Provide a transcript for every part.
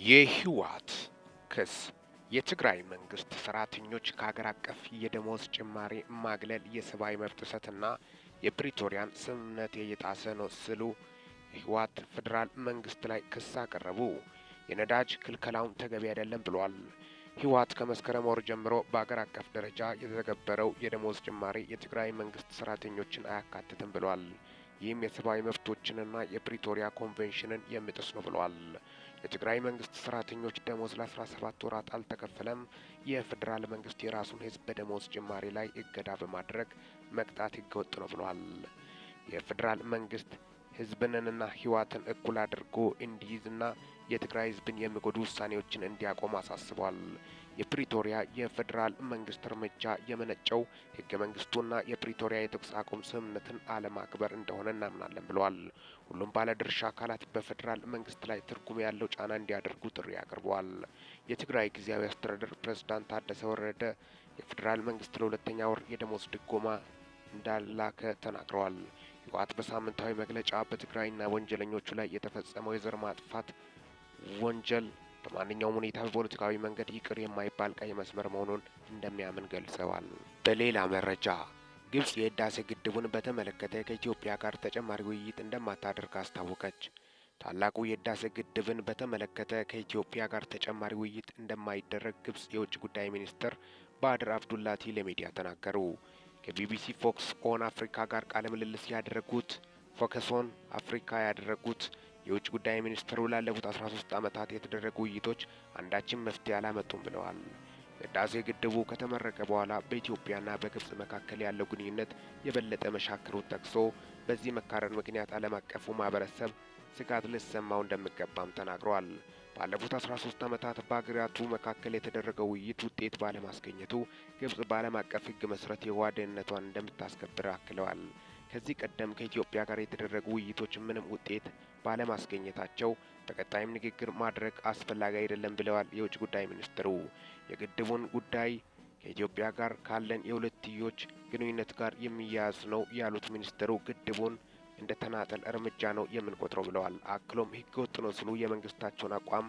የህወሓት ክስ የትግራይ መንግስት ሰራተኞች ከሀገር አቀፍ የደሞዝ ጭማሪ ማግለል የሰብአዊ መብት ጥሰትና የፕሪቶሪያን ስምምነት የጣሰ ነው ሲሉ የህወሓት ፌዴራል መንግስት ላይ ክስ አቀረቡ። የነዳጅ ክልከላውን ተገቢ አይደለም ብሏል። ህወሓት ከመስከረም ወር ጀምሮ በሀገር አቀፍ ደረጃ የተተገበረው የደሞዝ ጭማሪ የትግራይ መንግስት ሰራተኞችን አያካትትም ብሏል። ይህም የሰብአዊ መብቶችንና የፕሪቶሪያ ኮንቬንሽንን የሚጥስ ነው ብሏል። የትግራይ መንግስት ሰራተኞች ደሞዝ ለ17 ወራት አልተከፈለም። የፌዴራል መንግስት የራሱን ህዝብ በደሞዝ ጭማሪ ላይ እገዳ በማድረግ መቅጣት ህገወጥ ነው ብሏል። የፌዴራል መንግስት ህዝብንና ህወሓትን እኩል አድርጎ እንዲይዝና የትግራይ ህዝብን የሚጎዱ ውሳኔዎችን እንዲያቆም አሳስቧል። የፕሪቶሪያ የፌዴራል መንግስት እርምጃ የመነጨው ህገ መንግስቱና የፕሪቶሪያ የተኩስ አቁም ስምምነትን አለማክበር እንደሆነ እናምናለን ብለዋል። ሁሉም ባለድርሻ አካላት በፌዴራል መንግስት ላይ ትርጉም ያለው ጫና እንዲያደርጉ ጥሪ አቅርበዋል። የትግራይ ጊዜያዊ አስተዳደር ፕሬዝዳንት ታደሰ ወረደ የፌዴራል መንግስት ለሁለተኛ ወር የደሞዝ ድጎማ እንዳላከ ተናግረዋል። ህወሓት በሳምንታዊ መግለጫ በትግራይና ወንጀለኞቹ ላይ የተፈጸመው የዘር ማጥፋት ወንጀል በማንኛውም ሁኔታ በፖለቲካዊ መንገድ ይቅር የማይባል ቀይ መስመር መሆኑን እንደሚያምን ገልጸዋል። በሌላ መረጃ ግብጽ የህዳሴ ግድቡን በተመለከተ ከኢትዮጵያ ጋር ተጨማሪ ውይይት እንደማታደርግ አስታወቀች። ታላቁ የህዳሴ ግድብን በተመለከተ ከኢትዮጵያ ጋር ተጨማሪ ውይይት እንደማይደረግ ግብጽ የውጭ ጉዳይ ሚኒስትር ባድር አብዱላቲ ለሚዲያ ተናገሩ። ከቢቢሲ ፎክስ ኦን አፍሪካ ጋር ቃለ ምልልስ ያደረጉት ፎከስ ኦን አፍሪካ ያደረጉት የውጭ ጉዳይ ሚኒስትሩ ላለፉት 13 ዓመታት የተደረጉ ውይይቶች አንዳችም መፍትሄ አላመጡም ብለዋል። ህዳሴ ግድቡ ከተመረቀ በኋላ በኢትዮጵያና በግብጽ መካከል ያለው ግንኙነት የበለጠ መሻከሩን ጠቅሶ በዚህ መካረር ምክንያት ዓለም አቀፉ ማህበረሰብ ስጋት ሊሰማው እንደሚገባም ተናግረዋል። ባለፉት 13 ዓመታት በሀገራቱ መካከል የተደረገው ውይይት ውጤት ባለማስገኘቱ ግብጽ በዓለም አቀፍ ህግ መሰረት የውሃ ደህንነቷን እንደምታስከብር አክለዋል። ከዚህ ቀደም ከኢትዮጵያ ጋር የተደረጉ ውይይቶች ምንም ውጤት ባለማስገኘታቸው በቀጣይም ንግግር ማድረግ አስፈላጊ አይደለም ብለዋል። የውጭ ጉዳይ ሚኒስትሩ የግድቡን ጉዳይ ከኢትዮጵያ ጋር ካለን የሁለትዮሽ ግንኙነት ጋር የሚያያዝ ነው ያሉት ሚኒስትሩ ግድቡን እንደ ተናጠል እርምጃ ነው የምንቆጥረው ብለዋል። አክሎም ህገ ወጥ ነው ሲሉ የመንግስታቸውን አቋም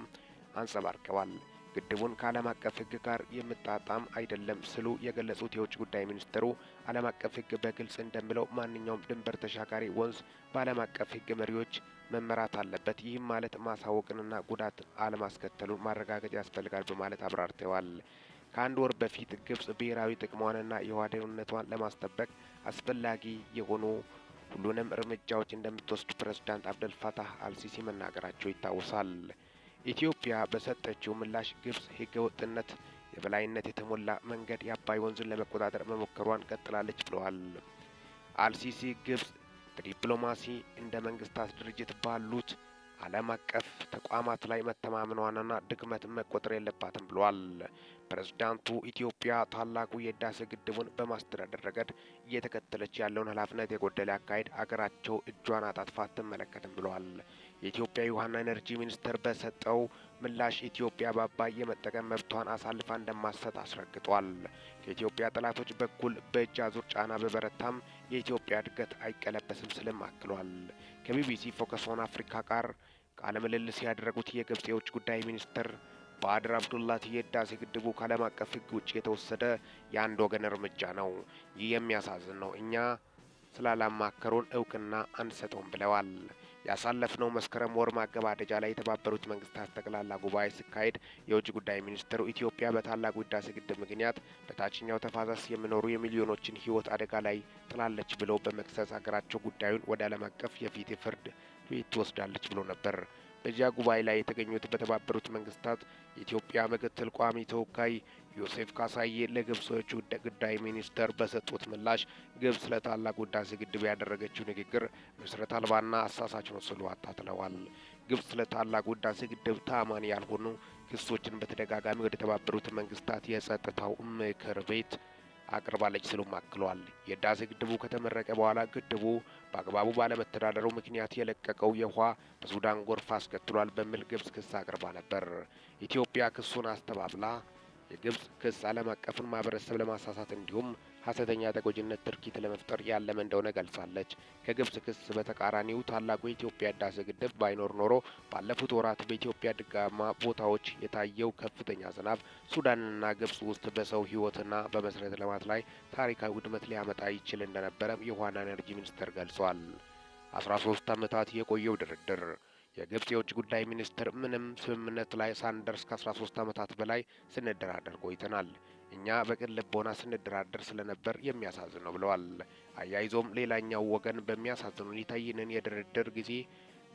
አንጸባርቀዋል። ግድቡን ከዓለም አቀፍ ህግ ጋር የምጣጣም አይደለም ሲሉ የገለጹት የውጭ ጉዳይ ሚኒስትሩ ዓለም አቀፍ ህግ በግልጽ እንደሚለው ማንኛውም ድንበር ተሻጋሪ ወንዝ በዓለም አቀፍ ህግ መሪዎች መመራት አለበት። ይህም ማለት ማሳወቅንና ጉዳት አለማስከተሉን ማረጋገጥ ያስፈልጋል በማለት አብራርተዋል። ከአንድ ወር በፊት ግብጽ ብሔራዊ ጥቅሟንና የውሃ ደህንነቷን ለማስጠበቅ አስፈላጊ የሆኑ ሁሉንም እርምጃዎች እንደምትወስድ ፕሬዝዳንት አብደልፋታህ አልሲሲ መናገራቸው ይታወሳል። ኢትዮጵያ በሰጠችው ምላሽ ግብጽ ህገ ወጥነት የበላይነት የተሞላ መንገድ የአባይ ወንዝን ለመቆጣጠር መሞከሯን ቀጥላለች ብለዋል። አልሲሲ ግብጽ በዲፕሎማሲ እንደ መንግስታት ድርጅት ባሉት ዓለም አቀፍ ተቋማት ላይ መተማመኗንና ድክመት መቆጠር የለባትም ብለዋል። ፕሬዝዳንቱ ኢትዮጵያ ታላቁ የህዳሴ ግድቡን በማስተዳደር ረገድ እየተከተለች ያለውን ኃላፊነት የጎደለ አካሄድ አገራቸው እጇን አጣጥፋ አትመለከትም ብለዋል። የኢትዮጵያ የውሃና ኤነርጂ ሚኒስቴር በሰጠው ምላሽ ኢትዮጵያ በአባይ የመጠቀም መብቷን አሳልፋ እንደማትሰጥ አስረግጧል። ከኢትዮጵያ ጠላቶች በኩል በእጅ አዙር ጫና በበረታም የኢትዮጵያ እድገት አይቀለበስም ስልም አክሏል። ከቢቢሲ ፎከስ ኦን አፍሪካ ጋር ቃለ ምልልስ ያደረጉት የግብጽ የውጭ ጉዳይ ሚኒስትር ባድር አብዱላቲ የህዳሴ ግድቡ ከዓለም አቀፍ ህግ ውጭ የተወሰደ የአንድ ወገን እርምጃ ነው። ይህ የሚያሳዝን ነው። እኛ ስላላማከሩን እውቅና አንሰጠውም ብለዋል። ያሳለፍነው መስከረም ወር ማገባደጃ ላይ የተባበሩት መንግስታት ጠቅላላ ጉባኤ ሲካሄድ የውጭ ጉዳይ ሚኒስትሩ ኢትዮጵያ በታላቁ ህዳሴ ግድብ ምክንያት በታችኛው ተፋሰስ የሚኖሩ የሚሊዮኖችን ህይወት አደጋ ላይ ጥላለች ብለው በመክሰስ ሀገራቸው ጉዳዩን ወደ ዓለም አቀፍ የፍትህ ፍርድ ቤት ትወስዳለች ብሎ ነበር። በዚያ ጉባኤ ላይ የተገኙት በተባበሩት መንግስታት የኢትዮጵያ ምክትል ቋሚ ተወካይ ዮሴፍ ካሳዬ ለግብጽ የውጭ ጉዳይ ሚኒስተር በሰጡት ምላሽ ግብጽ ለታላቁ ህዳሴ ግድብ ያደረገችው ንግግር መሰረት አልባና አሳሳች ነው ሲሉ አታትለዋል። ግብጽ ለታላቁ ህዳሴ ግድብ ታማኒ ያልሆኑ ክሶችን በተደጋጋሚ ወደ ተባበሩት መንግስታት የጸጥታው ምክር ቤት አቅርባለች ሲሉም አክለዋል። የህዳሴ ግድቡ ከተመረቀ በኋላ ግድቡ በአግባቡ ባለመተዳደሩ ምክንያት የለቀቀው የውሃ በሱዳን ጎርፍ አስከትሏል በሚል ግብጽ ክስ አቅርባ ነበር። ኢትዮጵያ ክሱን አስተባብላ የግብጽ ክስ ዓለም አቀፉን ማህበረሰብ ለማሳሳት እንዲሁም ሐሰተኛ ተጎጂነት ድርጊት ለመፍጠር ያለመ እንደሆነ ገልጻለች። ከግብጽ ክስ በተቃራኒው ታላቁ የኢትዮጵያ ህዳሴ ግድብ ባይኖር ኖሮ ባለፉት ወራት በኢትዮጵያ ድጋማ ቦታዎች የታየው ከፍተኛ ዝናብ ሱዳንና ግብጽ ውስጥ በሰው ህይወትና በመሰረተ ልማት ላይ ታሪካዊ ውድመት ሊያመጣ ይችል እንደነበረም የውሃና ኤነርጂ ሚኒስቴር ገልጿል። 13 ዓመታት የቆየው ድርድር የግብጽ የውጭ ጉዳይ ሚኒስትር ምንም ስምምነት ላይ ሳንደርስ ከ13 ዓመታት በላይ ስንደራደር ቆይተናል። እኛ በቅን ልቦና ስንደራደር ስለነበር የሚያሳዝን ነው ብለዋል። አያይዞም ሌላኛው ወገን በሚያሳዝን ሁኔታ ይህንን የድርድር ጊዜ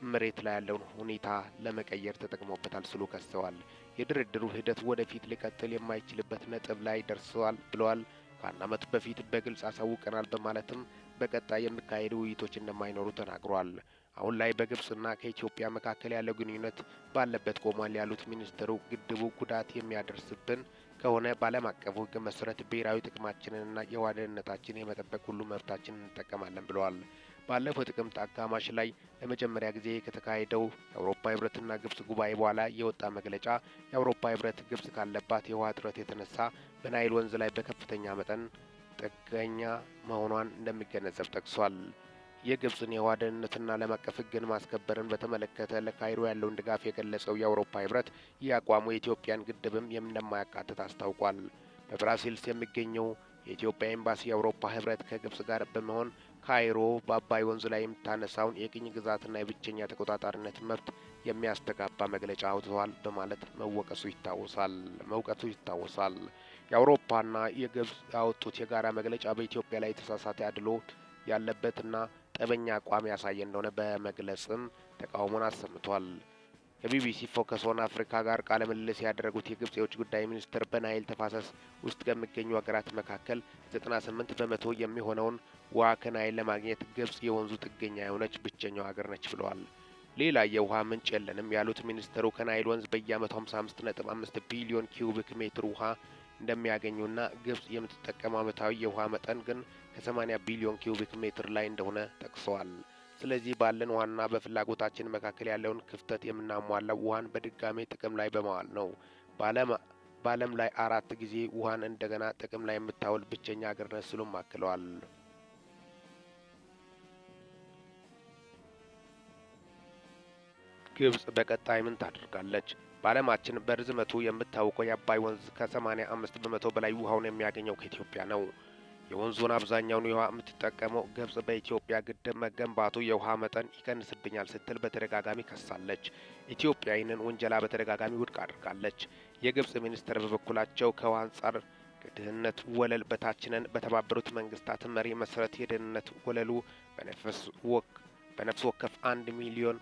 መሬት ላይ ያለውን ሁኔታ ለመቀየር ተጠቅሞበታል ሲሉ ከሰዋል። የድርድሩ ሂደት ወደፊት ሊቀጥል የማይችልበት ነጥብ ላይ ደርሰዋል ብለዋል። ከአንድ ዓመት በፊት በግልጽ አሳውቀናል በማለትም በቀጣይ የሚካሄዱ ውይይቶች እንደማይኖሩ ተናግሯል። አሁን ላይ በግብጽና ከኢትዮጵያ መካከል ያለው ግንኙነት ባለበት ቆሟል ያሉት ሚኒስትሩ ግድቡ ጉዳት የሚያደርስብን ከሆነ በዓለም አቀፉ ሕግ መሰረት ብሔራዊ ጥቅማችንንና የውሃ ደህንነታችንን የመጠበቅ ሁሉ መብታችንን እንጠቀማለን ብለዋል። ባለፈው ጥቅምት አጋማሽ ላይ ለመጀመሪያ ጊዜ ከተካሄደው የአውሮፓ ህብረትና ግብጽ ጉባኤ በኋላ የወጣ መግለጫ የአውሮፓ ህብረት ግብጽ ካለባት የውሃ እጥረት የተነሳ በናይል ወንዝ ላይ በከፍተኛ መጠን ጥገኛ መሆኗን እንደሚገነዘብ ጠቅሷል። የግብጽን የውሃ ደህንነትና ዓለም አቀፍ ሕግን ማስከበርን በተመለከተ ለካይሮ ያለውን ድጋፍ የገለጸው የአውሮፓ ህብረት ይህ አቋሙ የኢትዮጵያን ግድብም እንደማያካትት አስታውቋል። በብራሲልስ የሚገኘው የኢትዮጵያ ኤምባሲ የአውሮፓ ህብረት ከግብጽ ጋር በመሆን ካይሮ በአባይ ወንዝ ላይ የምታነሳውን የቅኝ ግዛትና የብቸኛ ተቆጣጣሪነት መብት የሚያስተጋባ መግለጫ አውጥተዋል በማለት መውቀሱ ይታወሳል። የአውሮፓና የግብጽ ያወጡት የጋራ መግለጫ በኢትዮጵያ ላይ የተሳሳተ አድሎ ያለበትና ጠበኛ አቋም ያሳየ እንደሆነ በመግለጽም ተቃውሞን አሰምቷል። ከቢቢሲ ፎከስ ኦን አፍሪካ ጋር ቃለ ምልልስ ያደረጉት የግብጽ የውጭ ጉዳይ ሚኒስትር በናይል ተፋሰስ ውስጥ ከሚገኙ ሀገራት መካከል 98 በመቶ የሚሆነውን ውሃ ከናይል ለማግኘት ግብጽ የወንዙ ጥገኛ የሆነች ብቸኛው ሀገር ነች ብለዋል። ሌላ የውሃ ምንጭ የለንም ያሉት ሚኒስትሩ ከናይል ወንዝ በየዓመቱ 55.5 ቢሊዮን ኪዩቢክ ሜትር ውሃ እንደሚያገኙና ግብጽ የምትጠቀመው ዓመታዊ የውሃ መጠን ግን ከ80 ቢሊዮን ኪዩቢክ ሜትር ላይ እንደሆነ ጠቅሰዋል። ስለዚህ ባለን ውሃና በፍላጎታችን መካከል ያለውን ክፍተት የምናሟላው ውሃን በድጋሜ ጥቅም ላይ በማዋል ነው። በዓለም ላይ 4 ጊዜ ውሃን እንደገና ጥቅም ላይ የምታውል ብቸኛ ሀገር ነች ሲሉም አክለዋል። ግብጽ በቀጣይ ምን ታደርጋለች? በዓለማችን በርዝመቱ የምታወቀው የአባይ ወንዝ ከ85 በመቶ በላይ ውሃውን የሚያገኘው ከኢትዮጵያ ነው። የወንዙን አብዛኛውን ውሃ የምትጠቀመው ግብጽ በኢትዮጵያ ግድብ መገንባቱ የውሃ መጠን ይቀንስብኛል ስትል በተደጋጋሚ ከሳለች። ኢትዮጵያ ይህንን ውንጀላ በተደጋጋሚ ውድቅ አድርጋለች። የግብጽ ሚኒስትር በበኩላቸው ከውሃ አንጻር ከድህነት ወለል በታች ነን፣ በተባበሩት መንግስታት መሪ መሰረት የድህነት ወለሉ በነፍስ ወከፍ 1,000,000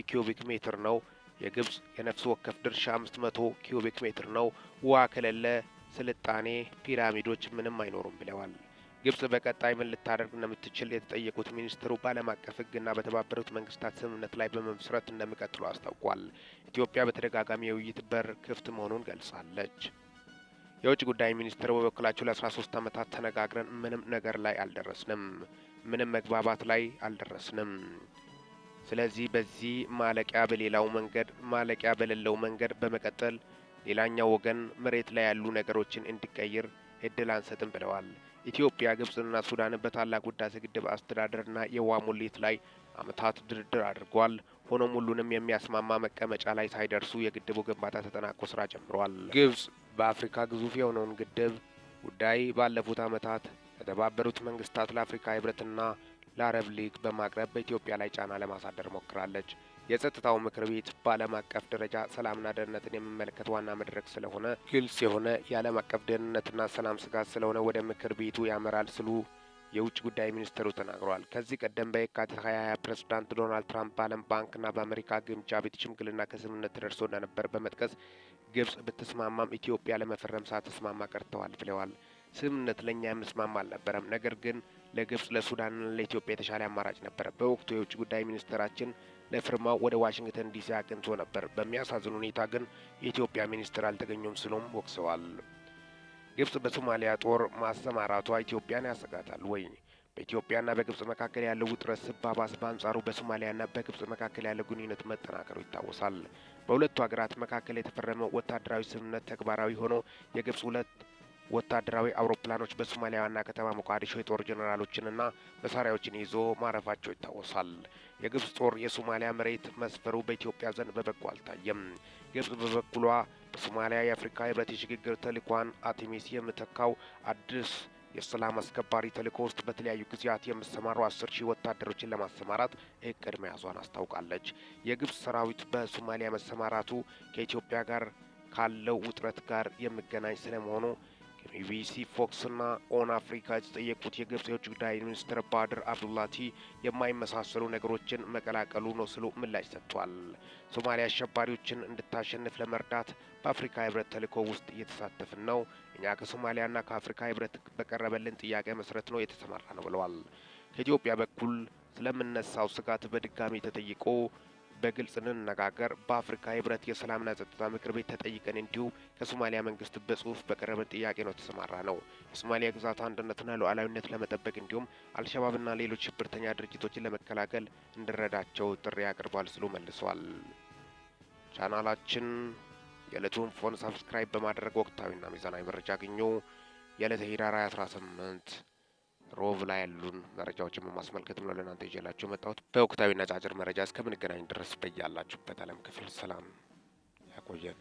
ኪዩቢክ ሜትር ነው። የግብጽ የነፍስ ወከፍ ድርሻ 500 ኪዩቢክ ሜትር ነው። ውሃ ከሌለ ስልጣኔ ፒራሚዶች ምንም አይኖሩም ብለዋል። ግብጽ በቀጣይ ምን ልታደርግ እንደምትችል የተጠየቁት ሚኒስትሩ በዓለም አቀፍ ሕግና በተባበሩት መንግስታት ስምምነት ላይ በመመስረት እንደሚቀጥሉ አስታውቋል። ኢትዮጵያ በተደጋጋሚ የውይይት በር ክፍት መሆኑን ገልጻለች። የውጭ ጉዳይ ሚኒስትሩ በበኩላቸው ለ13 ዓመታት ተነጋግረን ምንም ነገር ላይ አልደረስንም፣ ምንም መግባባት ላይ አልደረስንም። ስለዚህ በዚህ ማለቂያ በሌለው መንገድ በመቀጠል ሌላኛው ወገን መሬት ላይ ያሉ ነገሮችን እንዲቀይር እድል አንሰጥም ብለዋል። ኢትዮጵያ፣ ግብጽና ሱዳን በታላቁ ህዳሴ ግድብ አስተዳደርና የውሃ ሙሌት ላይ ዓመታት ድርድር አድርጓል። ሆኖም ሁሉንም የሚያስማማ መቀመጫ ላይ ሳይደርሱ የግድቡ ግንባታ ተጠናቆ ስራ ጀምሯል። ግብጽ በአፍሪካ ግዙፍ የሆነውን ግድብ ጉዳይ ባለፉት ዓመታት ለተባበሩት መንግስታት፣ ለአፍሪካ ህብረትና ለአረብ ሊግ በማቅረብ በኢትዮጵያ ላይ ጫና ለማሳደር ሞክራለች። የጸጥታው ምክር ቤት በዓለም አቀፍ ደረጃ ሰላምና ደህንነትን የሚመለከት ዋና መድረክ ስለሆነ ግልጽ የሆነ የዓለም አቀፍ ደህንነትና ሰላም ስጋት ስለሆነ ወደ ምክር ቤቱ ያመራል ሲሉ የውጭ ጉዳይ ሚኒስትሩ ተናግረዋል። ከዚህ ቀደም በየካቲት 2020 ፕሬዝዳንት ዶናልድ ትራምፕ በዓለም ባንክና በአሜሪካ ግምጃ ቤት ሽምግልና ከስምምነት ተደርሶ እንደነበር በመጥቀስ ግብጽ ብትስማማም ኢትዮጵያ ለመፈረም ሳትስማማ ቀርተዋል ብለዋል። ስምምነት ለእኛ የምስማማ አልነበረም፣ ነገር ግን ለግብጽ ለሱዳንና ለኢትዮጵያ የተሻለ አማራጭ ነበረ። በወቅቱ የውጭ ጉዳይ ሚኒስትራችን ለፊርማው ወደ ዋሽንግተን ዲሲ አቅንቶ ነበር። በሚያሳዝን ሁኔታ ግን የኢትዮጵያ ሚኒስትር አልተገኙም ሲሉም ወቅሰዋል። ግብጽ በሶማሊያ ጦር ማሰማራቷ ኢትዮጵያን ያሰጋታል ወይ? በኢትዮጵያና በግብጽ መካከል ያለው ውጥረት ሲባባስ፣ በአንጻሩ በሶማሊያና በግብጽ መካከል ያለው ግንኙነት መጠናከሩ ይታወሳል። በሁለቱ ሀገራት መካከል የተፈረመው ወታደራዊ ስምምነት ተግባራዊ ሆኖ የግብጽ ሁለት ወታደራዊ አውሮፕላኖች በሶማሊያ ዋና ከተማ ሞቃዲሾ የጦር ጄኔራሎችንና መሳሪያዎችን ይዞ ማረፋቸው ይታወሳል። የግብጽ ጦር የሶማሊያ መሬት መስፈሩ በኢትዮጵያ ዘንድ በበጎ አልታየም። ግብጽ በበኩሏ በሶማሊያ የአፍሪካ ህብረት የሽግግር ተልዕኮዋን አርቴሚስ የምተካው አዲስ የሰላም አስከባሪ ተልዕኮ ውስጥ በተለያዩ ጊዜያት የሚሰማሩ 10,000 ወታደሮችን ለማሰማራት እቅድ መያዟን አስታውቃለች። የግብጽ ሰራዊት በሶማሊያ መሰማራቱ ከኢትዮጵያ ጋር ካለው ውጥረት ጋር የሚገናኝ ስለመሆኑ ከቢቢሲ ፎክስና ኦን አፍሪካ የተጠየቁት የግብጽ የውጭ ጉዳይ ሚኒስትር ባድር አብዱላቲ የማይመሳሰሉ ነገሮችን መቀላቀሉ ነው ሲሉ ምላሽ ሰጥቷል። ሶማሊያ አሸባሪዎችን እንድታሸንፍ ለመርዳት በአፍሪካ ህብረት ተልዕኮ ውስጥ እየተሳተፍን ነው። እኛ ከሶማሊያና ከአፍሪካ ህብረት በቀረበልን ጥያቄ መሰረት ነው የተሰማራ ነው ብለዋል። ከኢትዮጵያ በኩል ስለምነሳው ስጋት በድጋሚ ተጠይቆ በግልጽ እንነጋገር፣ በአፍሪካ ህብረት የሰላምና ጸጥታ ምክር ቤት ተጠይቀን እንዲሁም ከሶማሊያ መንግስት በጽሁፍ በቀረበ ጥያቄ ነው ተሰማራ ነው። የሶማሊያ ግዛት አንድነትና ሉዓላዊነት ለመጠበቅ እንዲሁም አልሸባብና ሌሎች ሽብርተኛ ድርጅቶችን ለመከላከል እንዲረዳቸው ጥሪ አቅርቧል ሲሉ መልሰዋል። ቻናላችን የዕለቱን ፎን ሰብስክራይብ በማድረግ ወቅታዊና ሚዛናዊ መረጃ አግኙ። የዕለተ ህዳር 18 ሮብ ላይ ያሉን መረጃዎችን በማስመልከትም ነው ለእናንተ ይዤላችሁ መጣሁት። በወቅታዊና አጫጭር መረጃ እስከምንገናኝ ድረስ በያላችሁበት ዓለም ክፍል ሰላም ያቆየን።